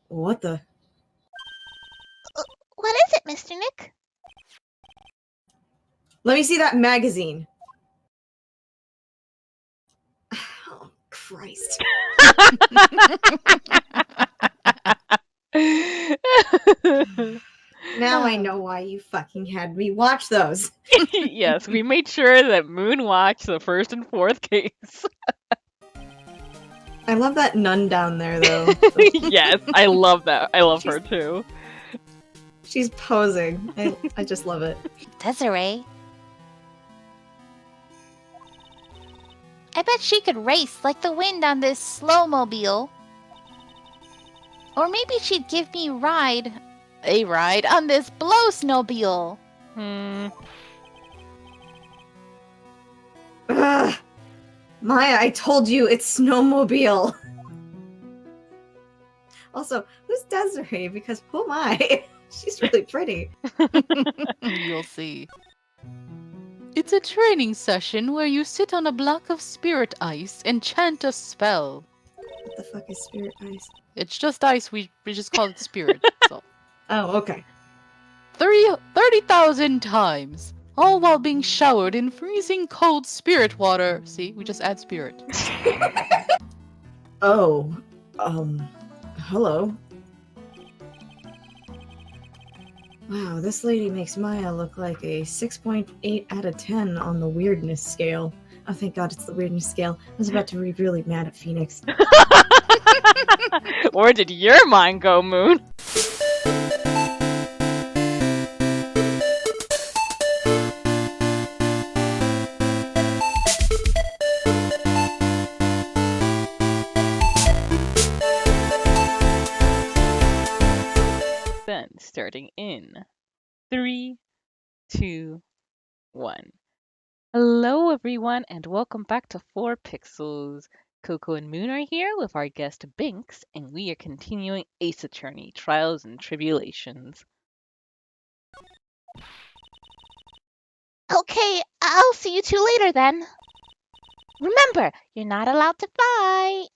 What the? What is it, Mr. Nick? Let me see that magazine. Oh, Christ. Now I know why you fucking had me watch those. Yes, we made sure that Moon watched the first and fourth case. I love that nun down there, though. Yes, I love that. I love her too. She's posing. I just love it. Desiree. I bet she could race like the wind on this slow-mobile. Or maybe she'd give me a ride on this blow-snowmobile. Ugh. Maya, I told you it's snowmobile. Also, who's Desiree? Because who am I? She's really pretty. You'll see. It's a training session where you sit on a block of spirit ice and chant a spell. What the fuck is spirit ice? It's just ice, we just call it spirit. So. Oh, okay. 30,000 times, all while being showered in freezing cold spirit water. See, we just add spirit. Oh, hello. Wow, this lady makes Maya look like a 6.8 out of 10 on the weirdness scale. Oh, thank God it's the weirdness scale. I was about to be really mad at Phoenix. Where did your mind go, Moon? Then, starting in 3, 2, 1. Hello, everyone, and welcome back to 4 Pixels. Coco and Moon are here with our guest Binks, and we are continuing Ace Attorney Trials and Tribulations. Okay, I'll see you two later then. Remember, you're not allowed to fight.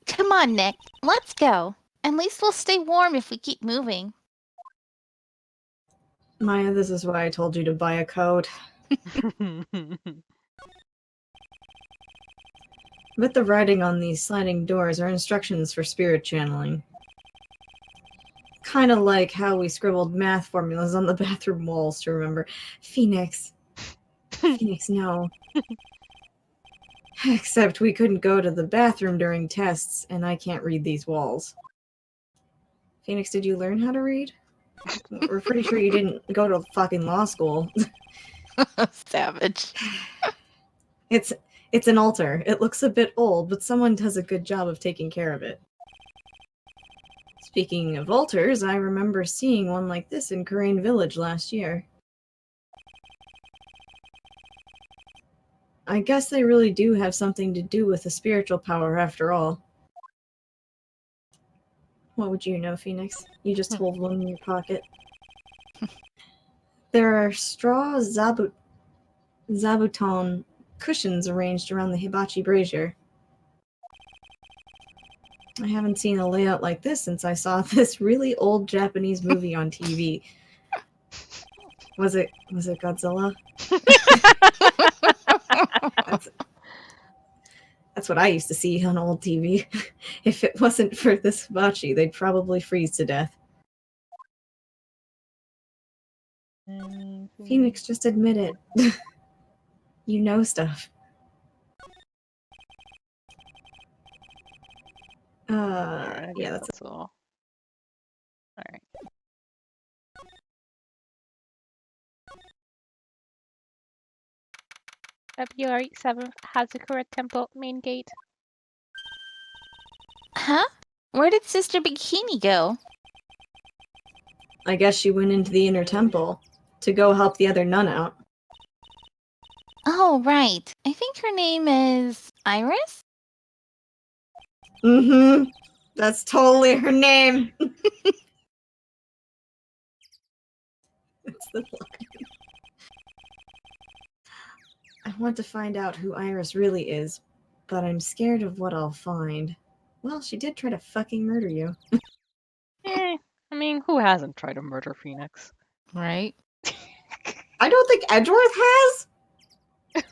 Come on, Nick. Let's go. At least we'll stay warm if we keep moving. Maya, this is why I told you to buy a coat. With the writing on these sliding doors are instructions for spirit channeling. Kind of like how we scribbled math formulas on the bathroom walls to remember. Phoenix. Phoenix, no. Except we couldn't go to the bathroom during tests, and I can't read these walls. Phoenix, did you learn how to read? We're pretty sure you didn't go to fucking law school. Savage. It's an altar. It looks a bit old, but someone does a good job of taking care of it. Speaking of altars, I remember seeing one like this in Karain Village last year. I guess they really do have something to do with the spiritual power after all. What would you know, Phoenix? You just hold one in your pocket. There are straw zabuton cushions arranged around the hibachi brazier. I haven't seen a layout like this since I saw this really old Japanese movie on TV. Was it Godzilla? That's what I used to see on old TV. If it wasn't for this hibachi, they'd probably freeze to death. Phoenix, just admit it. You know stuff. Yeah, that's all. Alright. February 7th, Hazakura Temple, main gate. Huh? Where did Sister Bikini go? I guess she went into the inner temple to go help the other nun out. Oh, right. I think her name is Iris? Mm-hmm. That's totally her name. It's the line. I want to find out who Iris really is, but I'm scared of what I'll find. Well, she did try to fucking murder you. I mean, who hasn't tried to murder Phoenix? Right? I don't think Edgeworth has.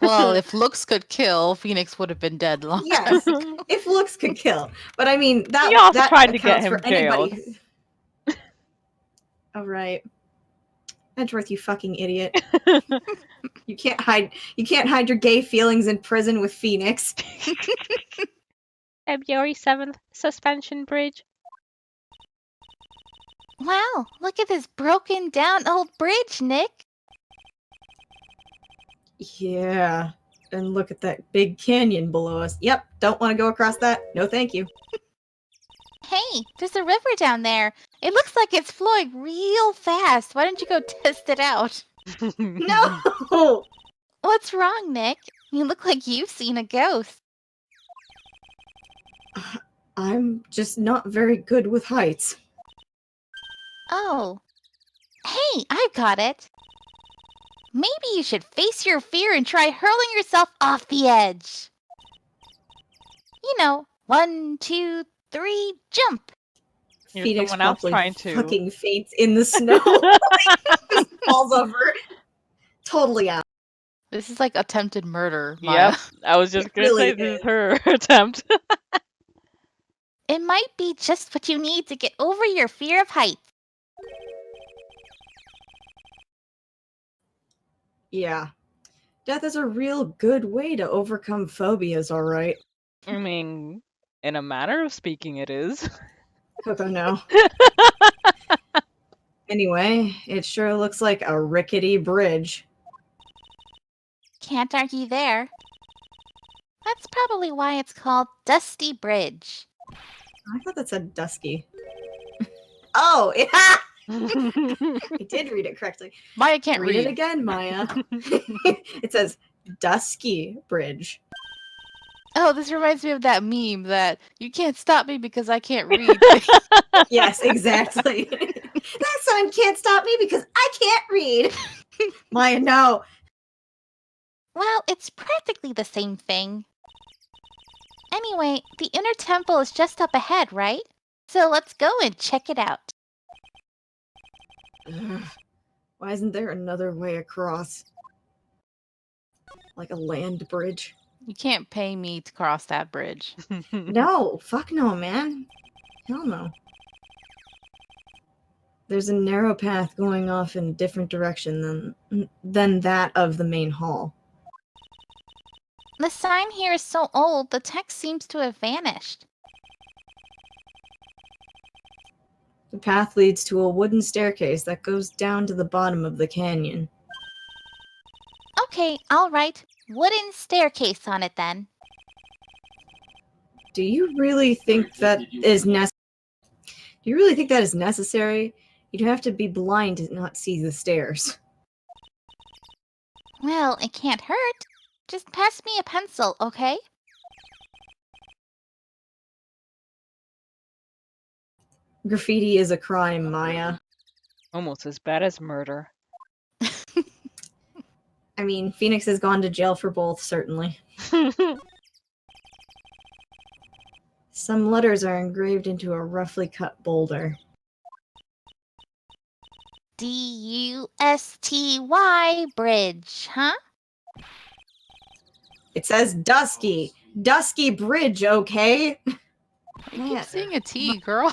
Well, if looks could kill, Phoenix would have been dead long. Yes, if looks could kill. But I mean, He also that tried to get accounts him for anybody. jailed. Oh, right. Edgeworth, you fucking idiot. You can't hide your gay feelings in prison with Phoenix. February 7th, suspension bridge. Wow, look at this broken down old bridge, Nick. Yeah. And look at that big canyon below us. Yep, don't want to go across that. No, thank you. Hey, there's a river down there. It looks like it's flowing real fast. Why don't you go test it out? No! What's wrong, Nick? You look like you've seen a ghost. I'm just not very good with heights. Oh. Hey, I've got it. Maybe you should face your fear and try hurling yourself off the edge. You know, 1, 2, 3, jump. Here's Phoenix someone else promptly trying to. fucking faints in the snow. Just falls over. Totally out. This is like attempted murder, Maya. Yep, I was just gonna really say this is her attempt. It might be just what you need to get over your fear of heights. Yeah. Death is a real good way to overcome phobias, alright. I mean, in a manner of speaking, it is. Coco, no. Anyway, it sure looks like a rickety bridge. Can't argue there. That's probably why it's called Dusty Bridge. I thought that said dusky. Oh, yeah! I did read it correctly. Maya can't Read read. it again, Maya. It says Dusky Bridge. Oh, this reminds me of that meme that you can't stop me because I can't read. Yes, exactly. That sign can't stop me because I can't read. Maya, no. Well, it's practically the same thing. Anyway, the inner temple is just up ahead, right? So let's go and check it out. Ugh. Why isn't there another way across? Like a land bridge? You can't pay me to cross that bridge. No, fuck no, man. Hell no. There's a narrow path going off in a different direction than that of the main hall. The sign here is so old, the text seems to have vanished. The path leads to a wooden staircase that goes down to the bottom of the canyon. Okay, I'll write wooden staircase on it then. Do you really think that is necessary? Do you really think that is necessary? You'd have to be blind to not see the stairs. Well, it can't hurt. Just pass me a pencil, okay? Graffiti is a crime, Maya. Almost as bad as murder. I mean, Phoenix has gone to jail for both, certainly. Some letters are engraved into a roughly cut boulder. D-U-S-T-Y bridge, huh? It says Dusky. Dusky Bridge, okay? You Yeah. keep saying a T, girl.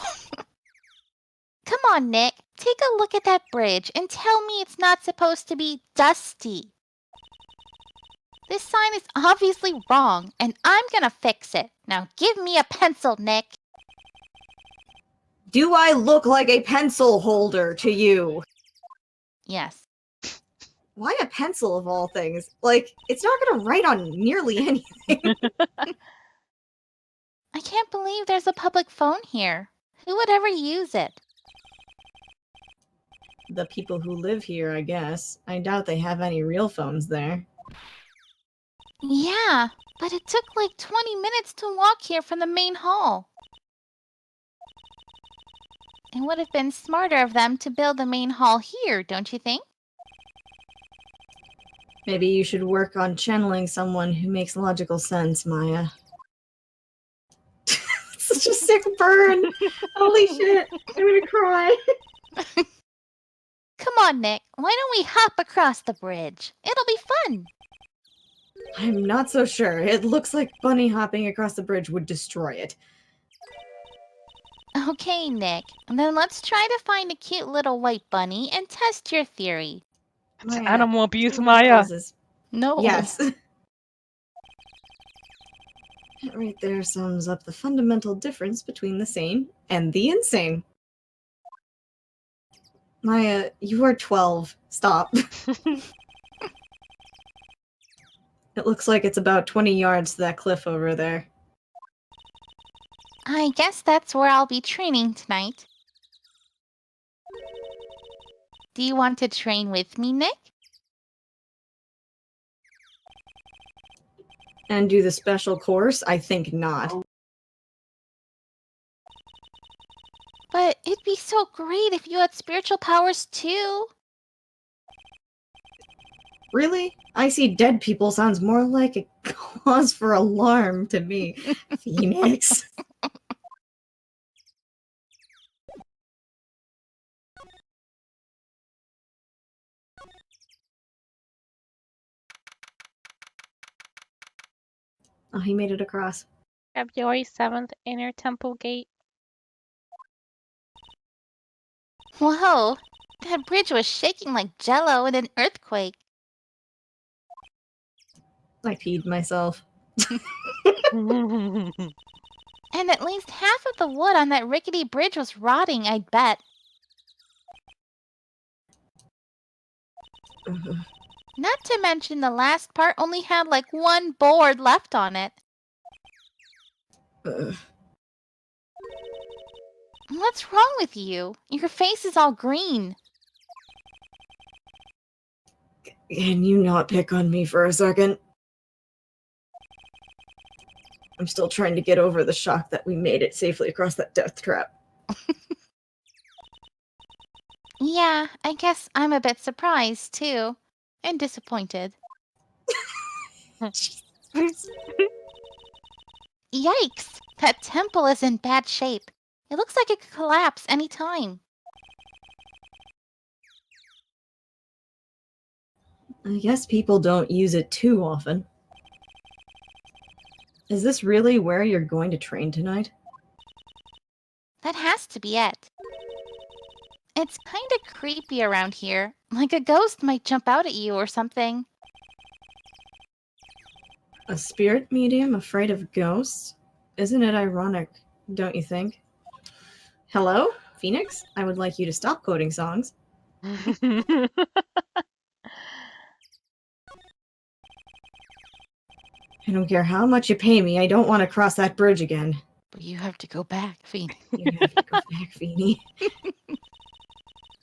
Come on, Nick. Take a look at that bridge and tell me it's not supposed to be dusty. This sign is obviously wrong, and I'm gonna fix it. Now give me a pencil, Nick. Do I look like a pencil holder to you? Yes. Why a pencil of all things? Like, it's not gonna write on nearly anything. I can't believe there's a public phone here. Who would ever use it? The people who live here, I guess. I doubt they have any real phones there. Yeah, but it took like 20 minutes to walk here from the main hall. It would have been smarter of them to build the main hall here, don't you think? Maybe you should work on channeling someone who makes logical sense, Maya. such a sick burn. Holy shit. I'm gonna cry. Come on, Nick. Why don't we hop across the bridge? It'll be fun. I'm not so sure. It looks like bunny hopping across the bridge would destroy it. Okay, Nick. Then let's try to find a cute little white bunny and test your theory. It's Maya, animal abuse, do my Maya. poses. No. Yes. That right there sums up the fundamental difference between the sane and the insane. Maya, you are 12. Stop. It looks like it's about 20 yards to that cliff over there. I guess that's where I'll be training tonight. Do you want to train with me, Nick? And do the special course? I think not. But it'd be so great if you had spiritual powers too. Really? I see dead people sounds more like a cause for alarm to me. Phoenix. Oh, he made it across. February 7th, Inner Temple Gate. Whoa, that bridge was shaking like jello in an earthquake. I peed myself. And at least half of the wood on that rickety bridge was rotting, I'd bet. Ugh. Not to mention the last part only had like one board left on it. Ugh. What's wrong with you? Your face is all green. Can you not pick on me for a second? I'm still trying to get over the shock that we made it safely across that death trap. Yeah, I guess I'm a bit surprised too. And disappointed. Yikes! That temple is in bad shape. It looks like it could collapse any time. I guess people don't use it too often. Is this really where you're going to train tonight? That has to be it. It's kind of creepy around here, like a ghost might jump out at you or something. A spirit medium afraid of ghosts? Isn't it ironic, don't you think? Hello, Phoenix? I would like you to stop quoting songs. I don't care how much you pay me, I don't want to cross that bridge again. But you have to go back, Phoenix. You have to go back, Feeny.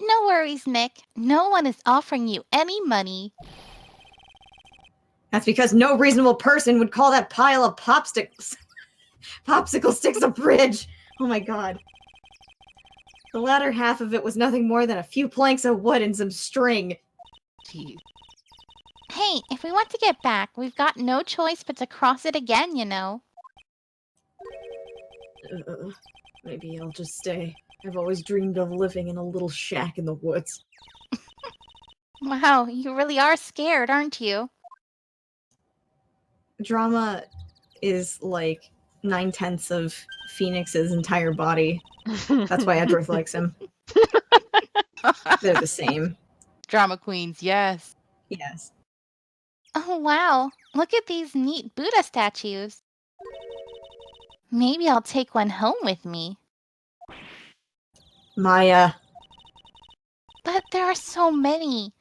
No worries, Nick. No one is offering you any money. That's because no reasonable person would call that pile of popsicle sticks a bridge. Oh my god. The latter half of it was nothing more than a few planks of wood and some string. Jeez. Hey, if we want to get back, we've got no choice but to cross it again, you know. Maybe I'll just stay. I've always dreamed of living in a little shack in the woods. Wow, you really are scared, aren't you? Drama is like 9/10 of Phoenix's entire body. That's why Edgeworth likes him. They're the same. Drama queens, yes. Yes. Oh, wow. Look at these neat Buddha statues. Maybe I'll take one home with me. Maya. But there are so many.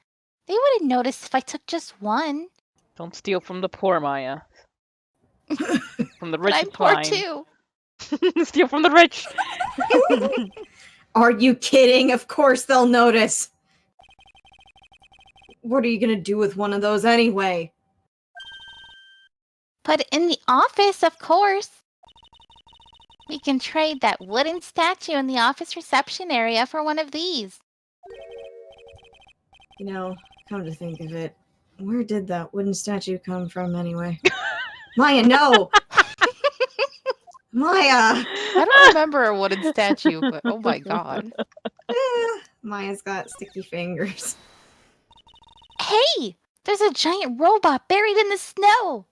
They wouldn't notice if I took just one. Don't steal from the poor, Maya. From the But rich, I'm it's poor fine. too. Steal from the rich. Are you kidding? Of course they'll notice. What are you gonna do with one of those anyway? Put it in the office, of course. We can trade that wooden statue in the office reception area for one of these. You know, come to think of it, where did that wooden statue come from anyway? Maya, no! Maya! I don't remember a wooden statue, but oh my god. Maya's got sticky fingers. Hey! There's a giant robot buried in the snow!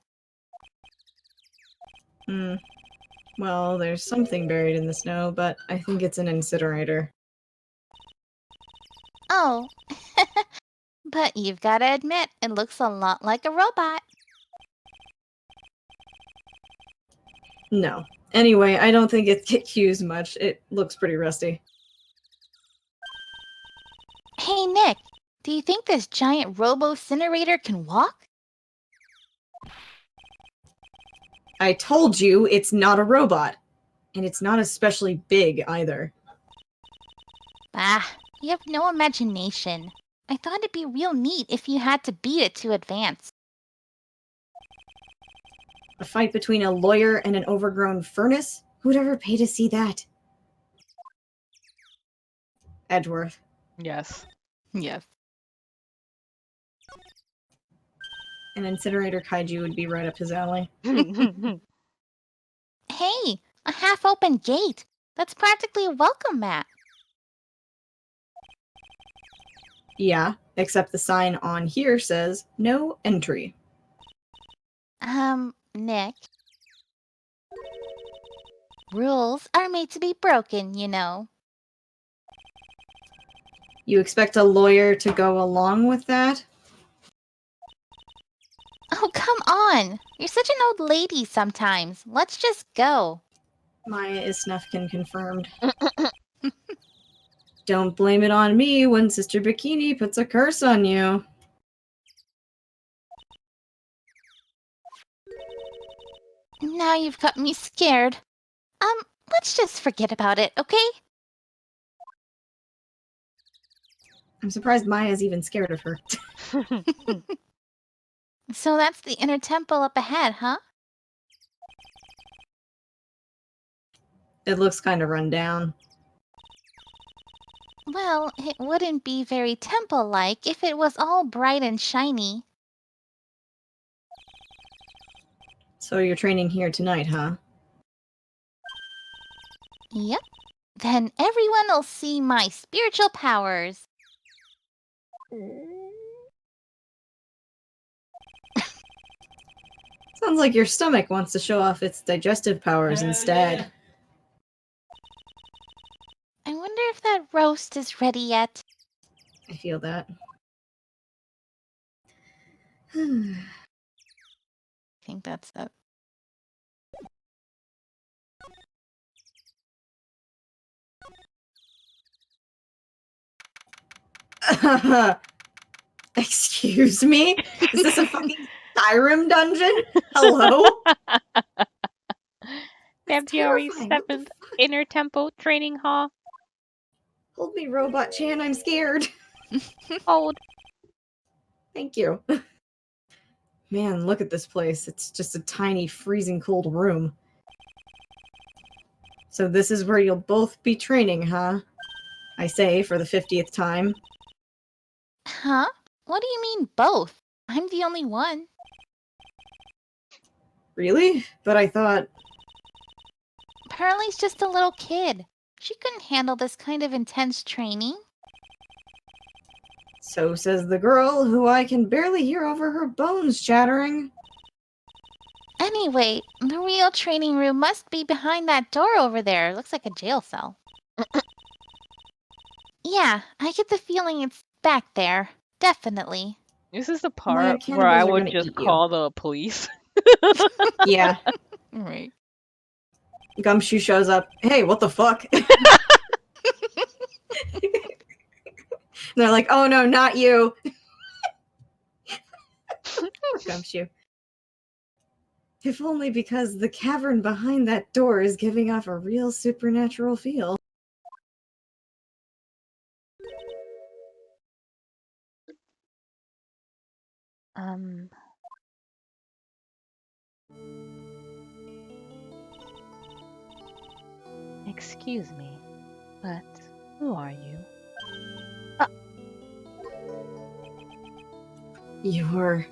Hmm. Well, there's something buried in the snow, but I think it's an incinerator. Oh. But you've gotta admit, it looks a lot like a robot. No. Anyway, I don't think it gets used much. It looks pretty rusty. Hey, Nick, do you think this giant robo-incinerator can walk? I told you it's not a robot. And it's not especially big either. Bah, you have no imagination. I thought it'd be real neat if you had to beat it to advance. A fight between a lawyer and an overgrown furnace? Who'd ever pay to see that? Edgeworth. Yes. Yes. An incinerator kaiju would be right up his alley. Hey, a half-open gate. That's practically a welcome mat. Yeah, except the sign on here says, no entry. Nick. Rules are made to be broken, you know. You expect a lawyer to go along with that? Oh, come on. You're such an old lady sometimes. Let's just go. Maya is Snufkin confirmed. Don't blame it on me when Sister Bikini puts a curse on you. Now you've got me scared. Let's just forget about it, okay? I'm surprised Maya's even scared of her. So that's the inner temple up ahead, huh? It looks kind of run down. Well, it wouldn't be very temple-like if it was all bright and shiny. So you're training here tonight, huh? Yep. Then everyone will see my spiritual powers. Sounds like your stomach wants to show off its digestive powers instead. I wonder if that roast is ready yet. I feel that. I think that's it. Excuse me? Is this a fucking Skyrim dungeon? Hello? That's February terrifying. What the 7th, fuck? Inner Temple Training Hall. Hold me, Robot Chan. I'm scared. Hold. Thank you. Man, look at this place. It's just a tiny, freezing cold room. So this is where you'll both be training, huh? I say, for the 50th time. Huh? What do you mean both? I'm the only one. Really? But I thought... Pearlie's just a little kid. She couldn't handle this kind of intense training. So says the girl, who I can barely hear over her bones chattering. Anyway, the real training room must be behind that door over there. Looks like a jail cell. Yeah, I get the feeling it's back there. Definitely. This is the Maya, part where I cannibals are would gonna just eat you. call the police. Yeah. Right. Gumshoe shows up. Hey, what the fuck? They're like, oh no, not you. Gumshoe. If only because the cavern behind that door is giving off a real supernatural feel. Excuse me, but who are you? You're...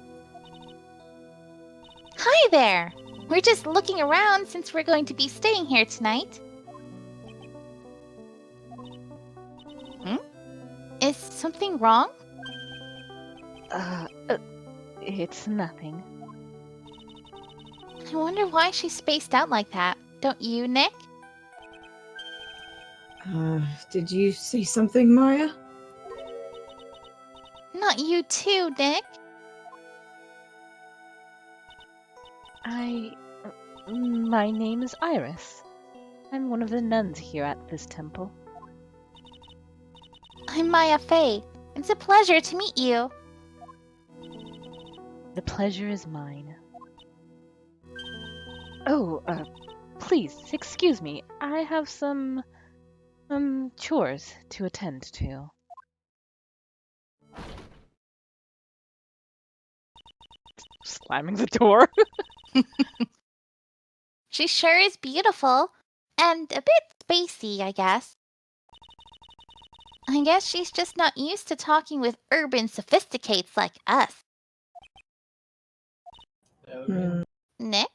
Hi there! We're just looking around since we're going to be staying here tonight. Is something wrong? It's nothing. I wonder why she's spaced out like that. Don't you, Nick? Did you say something, Maya? Not you too, Nick. My name is Iris. I'm one of the nuns here at this temple. I'm Maya Fey. It's a pleasure to meet you. The pleasure is mine. Oh, please, excuse me. I have some, chores to attend to. Slamming the door. She sure is beautiful. And a bit spacey, I guess. I guess she's just not used to talking with urban sophisticates like us. Nick?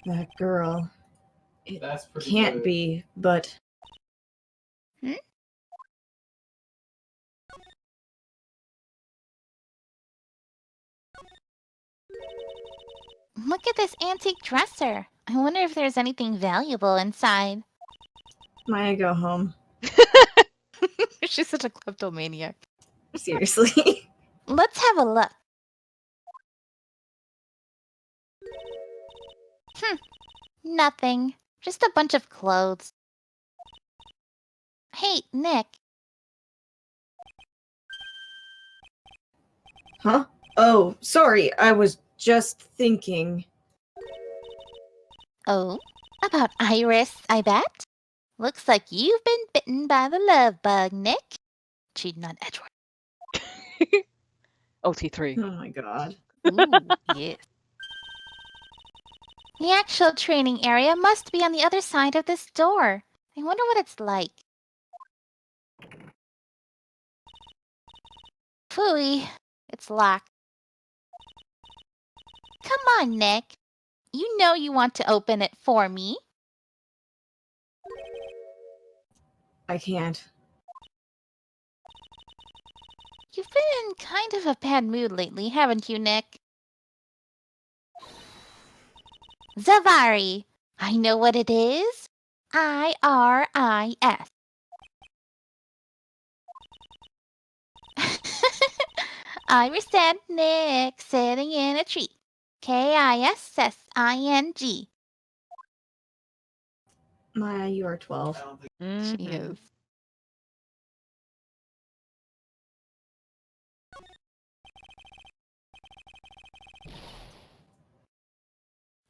That girl. It That's pretty can't good. be, but... Look at this antique dresser. I wonder if there's anything valuable inside. Maya, go home. She's such a kleptomaniac. Seriously. Let's have a look. Nothing. Just a bunch of clothes. Hey, Nick. Huh? Oh, sorry. I was just thinking. Oh, about Iris, I bet. Looks like you've been bitten by the love bug, Nick. Cheating on Edward. OT3. Oh my god. Ooh, yes. The actual training area must be on the other side of this door. I wonder what it's like. Phooey, it's locked. Come on, Nick. You know you want to open it for me. I can't. You've been in kind of a bad mood lately, haven't you, Nick? Zavari. I know what it is. IRIS. Iris and Nick sitting in a tree. KISSING. Maya, you are 12. She is.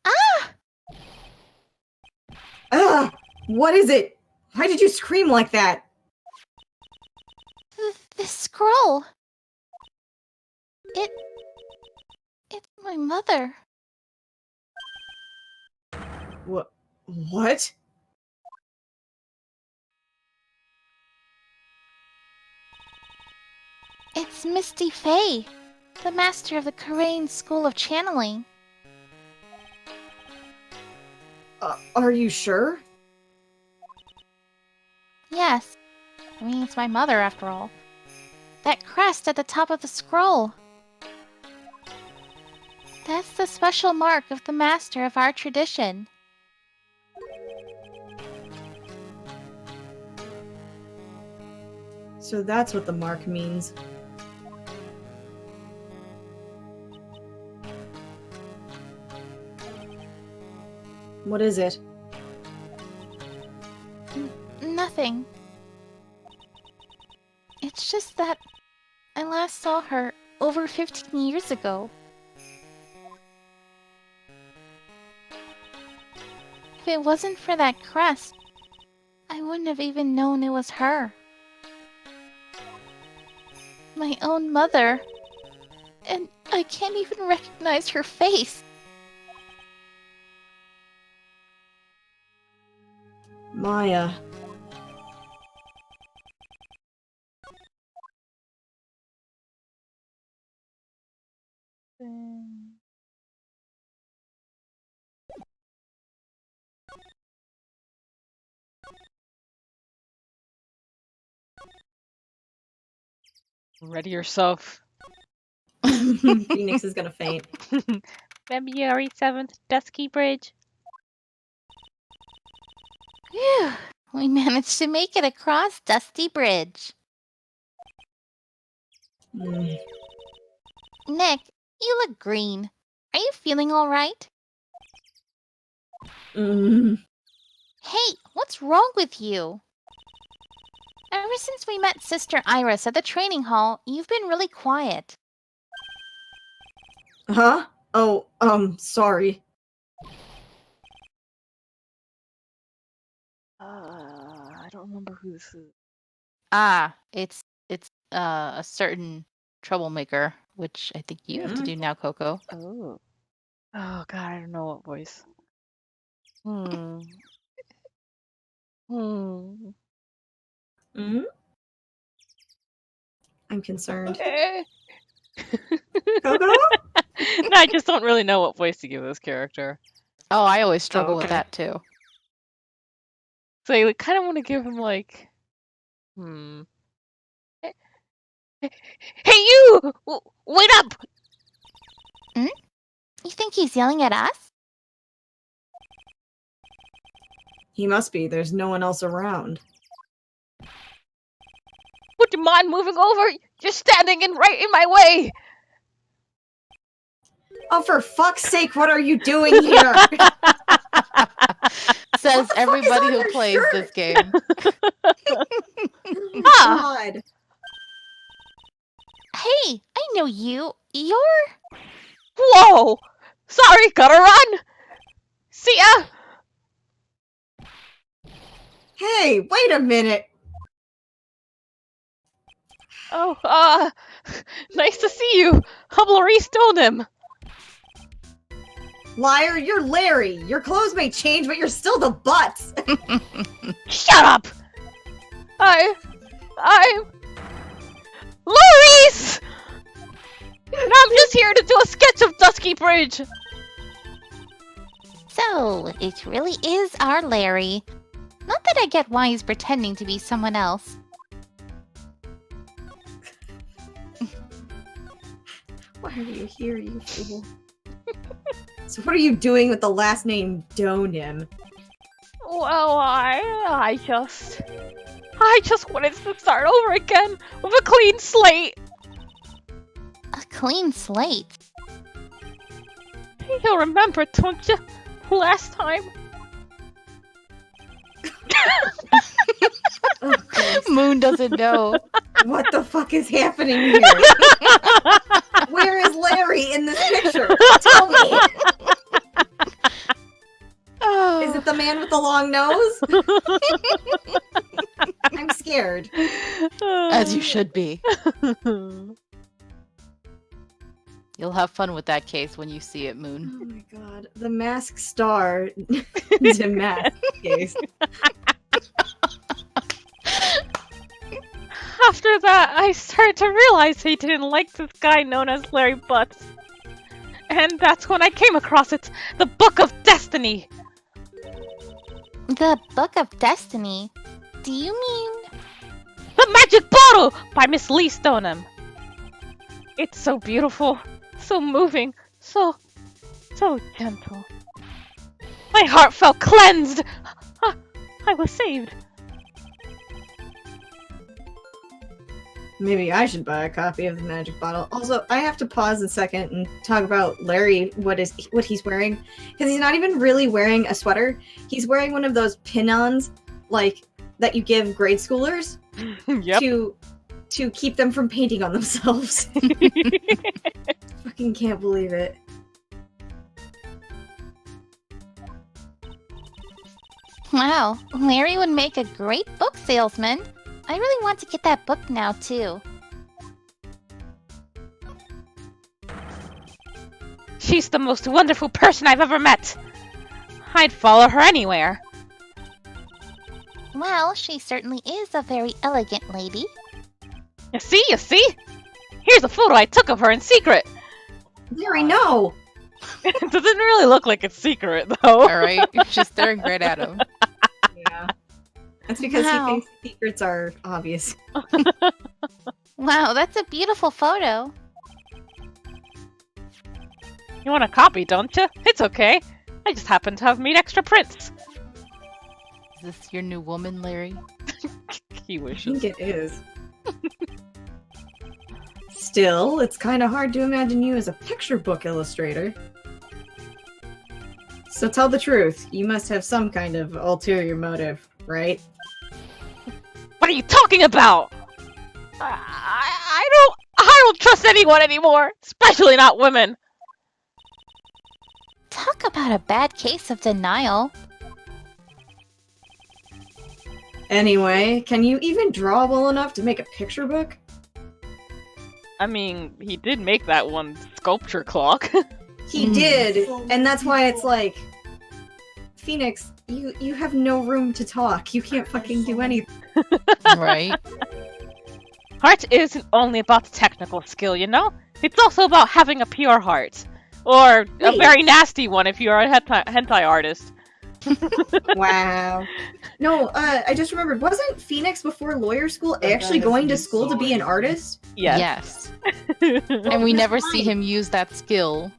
Ah! Ah! What is it? Why did you scream like that? The scroll. It's my mother. What? It's Misty Fey, the master of the Karain School of Channeling. Are you sure? Yes. I mean, it's my mother after all. That crest at the top of the scroll. That's the special mark of the master of our tradition. So that's what the mark means. What is it? Nothing. It's just that I last saw her over 15 years ago. If it wasn't for that crest, I wouldn't have even known it was her. My own mother. And I can't even recognize her face. Maya. Ready yourself. Phoenix is gonna faint. February 7th, Dusky Bridge. Phew, we managed to make it across Dusty Bridge. Mm. Nick, you look green. Are you feeling all right? Mm. Hey, what's wrong with you? Ever since we met Sister Iris at the training hall, you've been really quiet. Huh? Oh, sorry. I don't remember who this is. Ah, it's a certain troublemaker, which I think you have to do now, Coco. Oh. Oh god, I don't know what voice. Hmm. Hmm. Mm? I'm concerned. Coco? No, I just don't really know what voice to give this character. Oh, I always struggle with okay. that too. So I kind of want to give him like, Hey you! Wait up! You think he's yelling at us? He must be. There's no one else around. Would you mind moving over? You're standing right in my way! Oh, for fuck's sake, what are you doing here? Says What the fuck is everybody on who your plays shirt? this game. God. Hey, I know you. You're... Whoa! Sorry, gotta run! See ya! Hey, wait a minute. Oh, nice to see you! I'm Laurie Stoneham! Liar, you're Larry. Your clothes may change, but you're still the butts. Shut up! I'm... Laurice! And I'm just here to do a sketch of Dusky Bridge! So, it really is our Larry. Not that I get why he's pretending to be someone else. Why are you here, you fool? So what are you doing with the last name Donim? Well, I just wanted to start over again with a clean slate. A clean slate. You'll remember, don't you? Last time. Oh, Christ. Moon doesn't know. What the fuck is happening here? Where is Larry in this picture? Tell me. Is it the man with the long nose? I'm scared. As you should be. You'll have fun with that case when you see it, Oh Moon. my god. The masked star. The mask case. After that, I started to realize he didn't like this guy known as Larry Butts. And that's when I came across it, the Book of Destiny. The Book of Destiny? Do you mean... The Magic Bottle by Miss Lee Stoneham. It's so beautiful, so moving, so gentle. My heart felt cleansed. I was saved. Maybe I should buy a copy of the magic bottle. Also, I have to pause a second and talk about Larry, what he's wearing. Because he's not even really wearing a sweater. He's wearing one of those pin-ons, like, that you give grade schoolers Yep. to keep them from painting on themselves. Fucking can't believe it. Wow, Larry would make a great book salesman. I really want to get that book now, too. She's the most wonderful person I've ever met. I'd follow her anywhere. Well, she certainly is a very elegant lady. You see? Here's a photo I took of her in secret. Larry, no! It doesn't really look like it's secret, though. Alright, she's staring right at him. Yeah. That's because Wow. he thinks secrets are obvious. Wow, that's a beautiful photo. You want a copy, don't you? It's okay. I just happen to have made extra prints. Is this your new woman, Larry? He I wishes. think it is. Still, it's kind of hard to imagine you as a picture book illustrator. So tell the truth, you must have some kind of ulterior motive, right? What are you talking about? I don't trust anyone anymore, especially not women. Talk about a bad case of denial. Anyway, can you even draw well enough to make a picture book? I mean, he did make that one sculpture clock. He did, and that's why it's like, Phoenix, you have no room to talk. You can't fucking do anything. Right? Heart isn't only about the technical skill, you know? It's also about having a pure heart. Or a Wait. very nasty one if you're a hentai artist. Wow. No, I just remembered, wasn't Phoenix before lawyer school actually going to school to be an artist? Yes. And we never see him use that skill.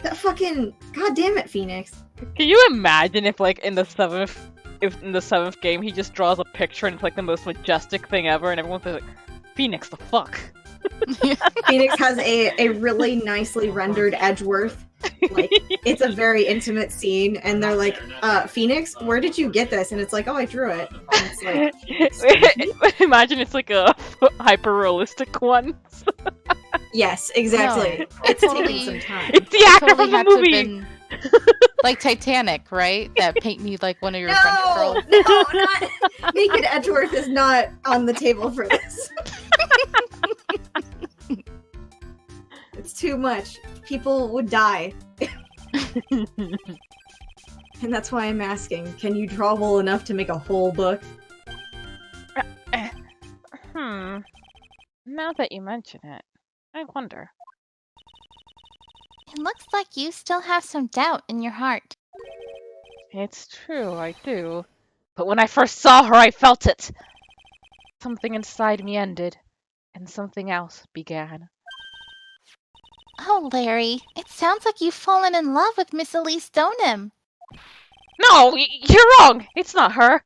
That fucking, god damn it, Phoenix. Can you imagine if, like, in the seventh game, he just draws a picture and it's like the most majestic thing ever, and everyone's like, "Phoenix, the fuck." Phoenix has a really nicely rendered Edgeworth. Like, it's a very intimate scene, and they're like, Phoenix, where did you get this? And it's like, oh, I drew it. And it's like, excuse me? Imagine it's like a hyper realistic one. Yes, exactly. No, It's totally- taking some time. It's the actor Totally from the had to have movie. been like Titanic, right? That paint me like one of your French No, girls. no, not Naked Edgeworth is not on the table for this. It's too much. People would die. And that's why I'm asking, can you draw well enough to make a whole book? Now that you mention it, I wonder. It looks like you still have some doubt in your heart. It's true, I do. But when I first saw her, I felt it. Something inside me ended, and something else began. Oh, Larry, it sounds like you've fallen in love with Miss Elise Stoneham. No, you're wrong! It's not her.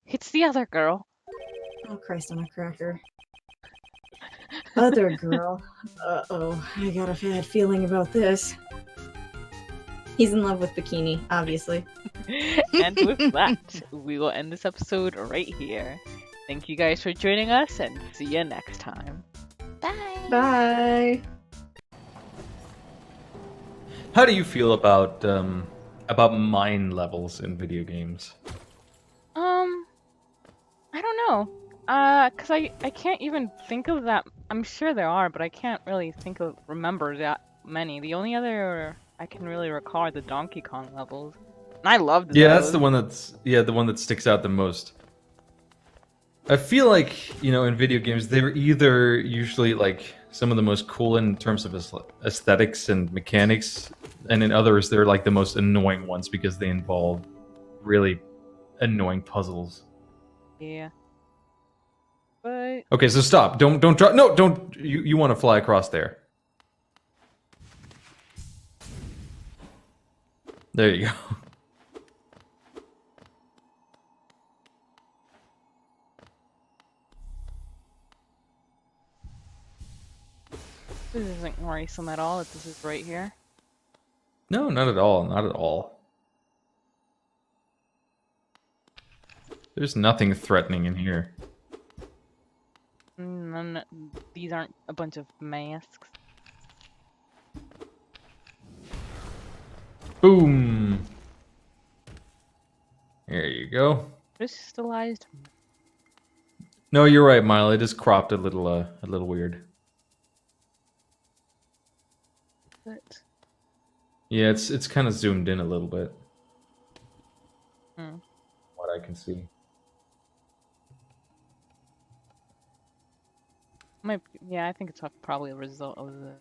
It's the other girl. Oh, Christ on a cracker. Other girl. Uh-oh, I got a bad feeling about this. He's in love with Bikini, obviously. And with that, we will end this episode right here. Thank you guys for joining us, and see you next time. Bye. Bye! How do you feel about mind levels in video games? I don't know. Cause I can't even think of that. I'm sure there are, but I can't really remember that many. The only other I can really recall are the Donkey Kong levels. And I loved Yeah, those. that's the one that sticks out the most. I feel like, in video games, they're either usually like some of the most cool in terms of aesthetics and mechanics, and in others they're like the most annoying ones because they involve really annoying puzzles. Yeah. But Okay, so stop. Don't drop. No, don't. You want to fly across there. There you go. this isn't worrisome at all. This is right here. No, not at all. Not at all. There's nothing threatening in here. These aren't a bunch of masks. Boom. There you go. Crystallized. No, you're right, Mile. It is cropped a little weird. But Yeah, it's kind of zoomed in a little bit. Hmm. What I can see. yeah, I think it's probably a result of the